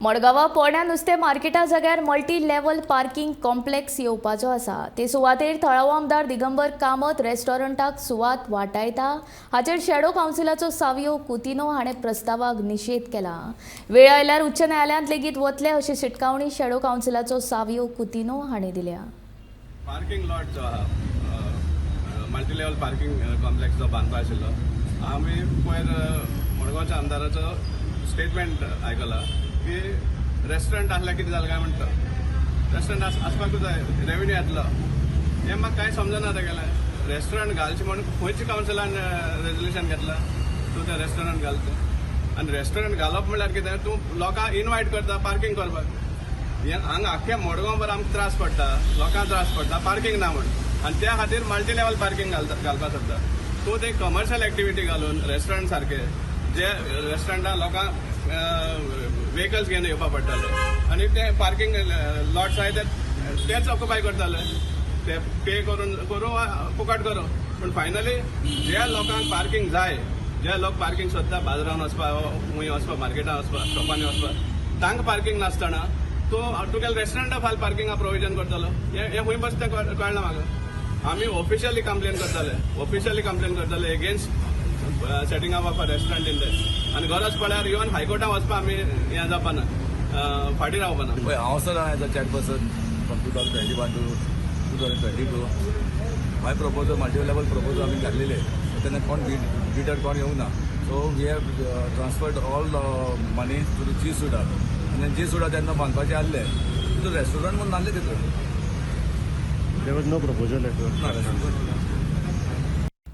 मडगांवां पोरण्या नुस्तें मार्केटा जाग्यार मल्टी लेवल पार्किंग कॉम्प्लेक्स येवपाचो आसा। ते सुवातेर थळावो आमदार दिगंबर कामत रेस्टॉरंटाक सुवात वाटायता। हाचेर शॅडो कावन्सिलाचो सावियो कुतिनो हाणें प्रस्तावाक निशेध केला। वेळ आयल्यार उच्च न्यायालयांत लेगीत वतले अशी शिटकावणी शॅडो कावन्सिलाचो सावियो कुतिनो हाणें दिल्या। पार्किंग लॉट जो आहा मल्टी लेवल पार्किंग कॉम्प्लेक्स जो बांदपा आशिल्लो आमी पयर मडगांवच्या आमदाराचो स्टेटमेंट आयकला की रेस्टॉरंट आसल्यार कितें जालें काय म्हणटा रेस्टॉरंट आसपाकूच जाय रेव्हेन्यू येतलो हें म्हाका कांय समजना तेगेलें रेस्टॉरंट घालचें म्हणून खंयच्या कावन्सिलान रेजोल्युशन घेतलां तूं तें रेस्टॉरंट घालता आनी रेस्टॉरंट घालप म्हणल्यार कितें तूं लोकांक इनवायट करता पार्किंग करपाक हांगा आख्या मडगांवभर आमकां त्रास पडटा लोकांक त्रास पडटा पार्किंग ना म्हणून आनी त्या खातीर मल्टी लेवल पार्किंग घालपाक सोदता तूं ते कमर्शियल एक्टिविटी घालून रेस्टॉरंट सारके जे रेस्टॉरंटां लोकांक व्हेकल्स घेवन येवपाक पडटाले आनी ते पार्किंग लॉट्स आहाय तेच ऑक्युपाय करताले ते पे करून फुकट करूं पूण फायनली ज्या लोकांक पार्किंग जाय जे लोक पार्किंग सोदता बाजारान वचपाक खूंय वचपाक मार्केटान वचपाक शॉपांनी वचपाक तांकां पार्किंग नासतना तुगेले रेस्टॉरंटा फाल पार्किंगा प्रोविजन करतलो हे खंय बसता कळना म्हाका आमी ऑफिशियली कंप्लेन करताले against setting up of a restaurant in that आनी गरज पडल्यार इवन हायकोर्टान वचपाक आमी हें जावपाना फाटीं रावपाना पळय हांव sir as a chairperson from 2021 to 2022 my proposal multi level proposal आमी घातलेले तेन्ना कोण बिडर कोण येवंक ना so we have transferred all money to the G SUDA आनी जी सुडा तेन्ना बांदपाचें आसलें तितून रेस्टॉरंट म्हणून नासलें तितून There was no proposal at all.